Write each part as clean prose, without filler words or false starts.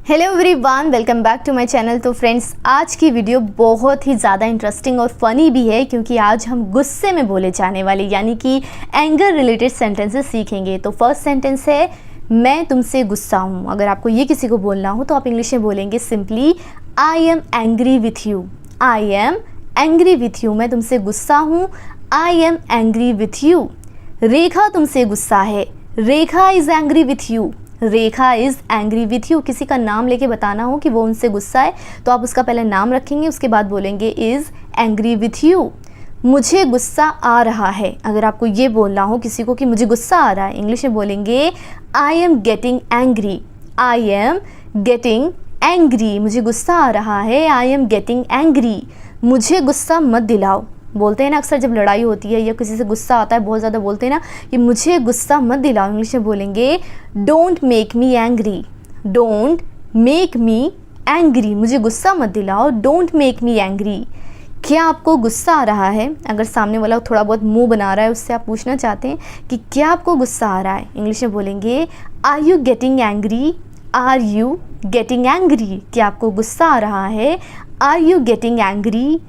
Hello everyone, welcome back to my channel. तो friends, आज की वीडियो बहुत ही ज़्यादा इंटरेस्टिंग और फ़नी भी है क्योंकि आज हम गुस्से में बोले जाने वाले यानी कि एंगर रिलेटेड सेंटेंसेस सीखेंगे। तो फर्स्ट सेंटेंस है मैं तुमसे गुस्सा हूँ। अगर आपको ये किसी को बोलना हो तो आप इंग्लिश में बोलेंगे simply I am angry with you. I am angry with you, मैं तुमसे गुस्सा हूँ। I am angry with you. Rekha तुमसे गुस्सा है। Rekha is angry with you. Rekha is angry with you. किसी का नाम लेके बताना हो कि वो उनसे गुस्सा है तो आप उसका पहले नाम रखेंगे, उसके बाद बोलेंगे इज़ एंग्री विथ यू। मुझे गुस्सा आ रहा है। अगर आपको ये बोलना हो किसी को कि मुझे गुस्सा आ रहा है, इंग्लिश में बोलेंगे I am getting angry. I am getting angry, मुझे गुस्सा आ रहा है। I am getting angry. मुझे गुस्सा मत दिलाओ। बोलते हैं ना अक्सर जब लड़ाई होती है या किसी से गुस्सा आता है, बहुत ज़्यादा बोलते हैं ना कि मुझे गुस्सा मत दिलाओ। इंग्लिश में बोलेंगे don't make me angry. Don't make me angry, मुझे गुस्सा मत दिलाओ। Don't make me angry. क्या आपको गुस्सा आ रहा है? अगर सामने वाला थोड़ा बहुत मुंह बना रहा है, उससे आप पूछना चाहते हैं कि क्या आपको गुस्सा आ रहा है, इंग्लिश में बोलेंगे are you getting angry. Are you getting angry, क्या आपको गुस्सा आ रहा है? Are you getting angry.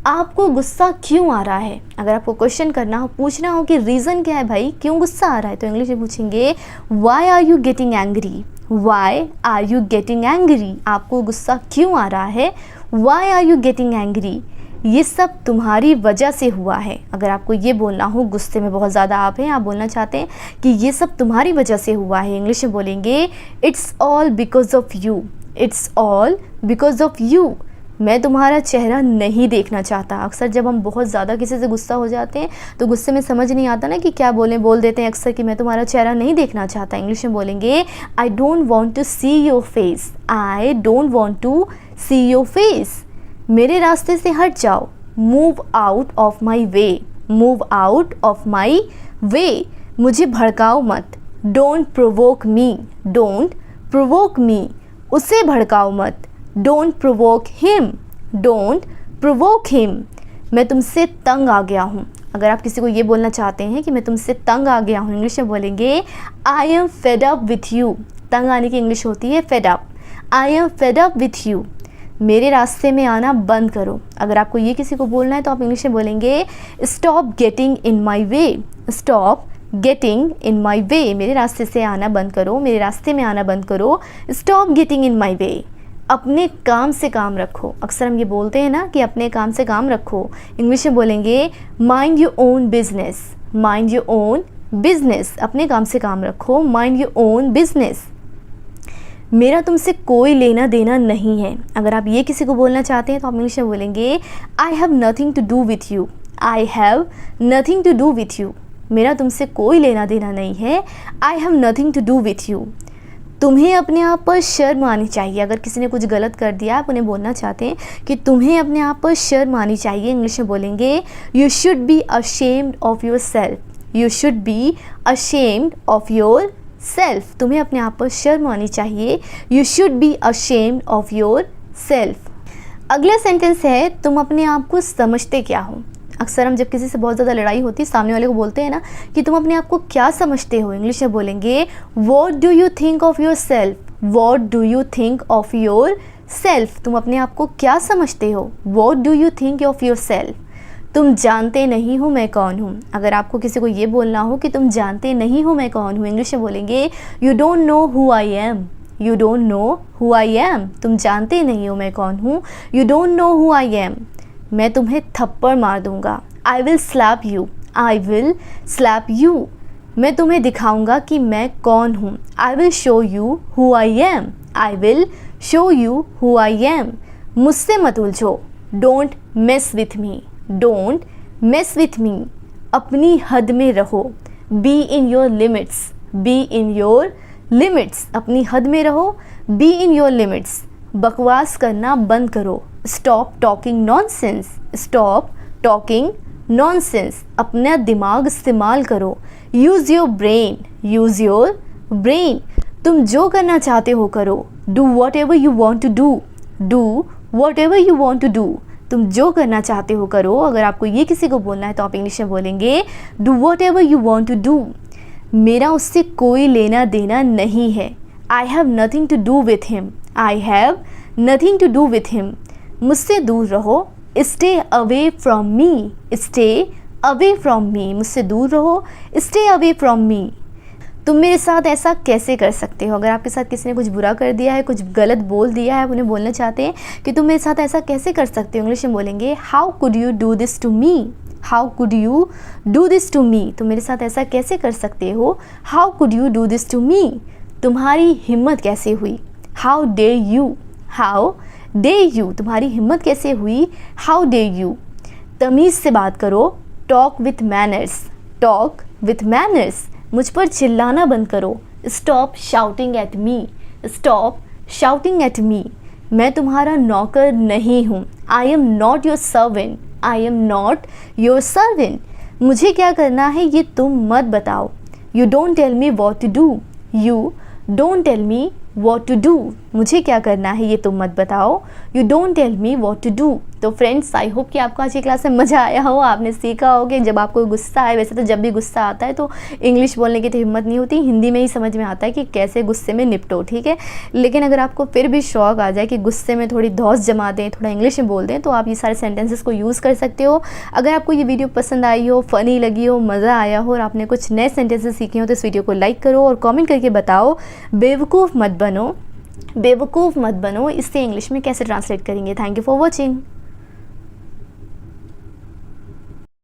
आपको गुस्सा क्यों आ रहा है? अगर आपको क्वेश्चन करना हो, पूछना हो कि रीज़न क्या है भाई, क्यों गुस्सा आ रहा है, तो इंग्लिश में पूछेंगे why are you getting angry. Why are you getting angry, आपको गुस्सा क्यों आ रहा है? Why are you getting angry. ये सब तुम्हारी वजह से हुआ है। अगर आपको ये बोलना हो, गुस्से में बहुत ज़्यादा आप हैं, आप बोलना चाहते हैं कि ये सब तुम्हारी वजह से हुआ है, इंग्लिश में बोलेंगे it's all because of you. It's all because of you. मैं तुम्हारा चेहरा नहीं देखना चाहता। अक्सर जब हम बहुत ज़्यादा किसी से गुस्सा हो जाते हैं तो गुस्से में समझ नहीं आता ना कि क्या बोलें, बोल देते हैं अक्सर कि मैं तुम्हारा चेहरा नहीं देखना चाहता। इंग्लिश में बोलेंगे I don't want to see your face. I don't want to see your face. मेरे रास्ते से हट जाओ। Move out of my way. Move out of my way. मुझे भड़काओ मत। Don't provoke me. Don't provoke me, उसे भड़काओ मत। Don't provoke him. Don't provoke him. मैं तुमसे तंग आ गया हूँ। अगर आप किसी को ये बोलना चाहते हैं कि मैं तुमसे तंग आ गया हूँ, इंग्लिश में बोलेंगे I am fed up with you. तंग आने की इंग्लिश होती है fed up. I am fed up with you. मेरे रास्ते में आना बंद करो। अगर आपको ये किसी को बोलना है तो आप इंग्लिश में बोलेंगे stop getting in my way. Stop getting in my way, मेरे रास्ते से आना बंद करो। मेरे रास्ते में आना बंद करो। स्टॉप गेटिंग इन माई वे। अपने काम से काम रखो। अक्सर हम ये बोलते हैं ना कि अपने काम से काम रखो, इंग्लिश में बोलेंगे mind your own business. Mind your own business, अपने काम से काम रखो। Mind your own business. मेरा तुमसे कोई लेना देना नहीं है। अगर आप ये किसी को बोलना चाहते हैं तो आप इंग्लिश में बोलेंगे I have nothing to do with you. I have nothing to do with you. मेरा तुमसे कोई लेना देना नहीं है। I have nothing to do with you. तुम्हें अपने आप पर शर्म आनी चाहिए। अगर किसी ने कुछ गलत कर दिया, आप उन्हें बोलना चाहते हैं कि तुम्हें अपने आप पर शर्म आनी चाहिए, इंग्लिश में बोलेंगे you should be ashamed of your self. You should be ashamed of your self. तुम्हें अपने आप पर शर्म आनी चाहिए। You should be ashamed of your self. अगला सेंटेंस है तुम अपने आप को समझते क्या हो। अक्सर हम जब किसी से बहुत ज़्यादा लड़ाई होती है, सामने वाले को बोलते हैं ना कि तुम अपने आप को क्या समझते हो, इंग्लिश में बोलेंगे what do you think of your self. What do you think of your self. तुम अपने आप को क्या समझते हो? What do you think of your self. तुम जानते नहीं हो मैं कौन हूँ। अगर आपको किसी को ये बोलना हो कि तुम जानते नहीं हो मैं कौन हूँ, इंग्लिश में बोलेंगे you don't know who I am. You don't know who I am. तुम जानते नहीं हो मैं कौन हूँ। You don't know who I am. मैं तुम्हें थप्पड़ मार दूंगा। I will slap you. I will slap you. मैं तुम्हें दिखाऊंगा कि मैं कौन हूँ। I will show you who I am. I will show you who I am. मुझसे मत उलझो। Don't mess with me. Don't mess with me. अपनी हद में रहो। Be in your limits. Be in your limits. अपनी हद में रहो। Be in your limits. बकवास करना बंद करो। Stop talking nonsense. Stop talking nonsense. अपना दिमाग इस्तेमाल करो। Use your brain. Use your brain. तुम जो करना चाहते हो करो। Do whatever you want to do. Do whatever you want to do. तुम जो करना चाहते हो करो। अगर आपको ये किसी को बोलना है तो आप इंग्लिश में बोलेंगे do whatever you want to do. मेरा उससे कोई लेना देना नहीं है। I have nothing to do with him. I have nothing to do with him, मुझसे दूर रहो, stay away from me, stay away from me, मुझसे दूर रहो, स्टे अवे फ्रॉम मी। तुम मेरे साथ ऐसा कैसे कर सकते हो? अगर आपके साथ किसी ने कुछ बुरा कर दिया है, कुछ गलत बोल दिया है, उन्हें बोलना चाहते हैं कि तुम मेरे साथ ऐसा कैसे कर सकते हो, इंग्लिश में बोलेंगे how could you do this to me, how could you do this to me, तुम मेरे साथ ऐसा कैसे कर सकते हो, how could you do this to me, तुम्हारी हिम्मत कैसे हुई, how dare you, how dare you, तुम्हारी हिम्मत कैसे हुई, हाउ डे यू। तमीज़ से बात करो, talk with manners, talk with manners, मुझ पर चिल्लाना बंद करो, stop shouting at me, stop shouting at me. मैं तुम्हारा नौकर नहीं हूँ, I am not your servant, I am not your servant. मुझे क्या करना है ये तुम मत बताओ, you don't tell me what to do, you don't tell me what to do, मुझे क्या करना है ये तुम मत बताओ, you don't tell me what to do. तो फ्रेंड्स, आई होप कि आपको आज की क्लास में मज़ा आया हो, आपने सीखा हो कि जब आपको गुस्सा आए, वैसे तो जब भी गुस्सा आता है तो इंग्लिश बोलने की तो हिम्मत नहीं होती, हिंदी में ही समझ में आता है कि कैसे गुस्से में निपटो, ठीक है। लेकिन अगर आपको फिर भी शौक आ जाए कि गुस्से में थोड़ी धौस जमा दें, थोड़ा इंग्लिश में बोल दें, तो आप ये सारे सेंटेंसेस को यूज़ कर सकते हो। अगर आपको ये वीडियो पसंद आई हो, फ़नी लगी हो, मज़ा आया हो और आपने कुछ नए सेंटेंसेस सीखे हो, तो इस वीडियो को लाइक करो और कॉमेंट करके बताओ बेवकूफ़ मत बनो, बेवकूफ़ मत बनो, इससे इंग्लिश में कैसे ट्रांसलेट करेंगे। Thank you for watching.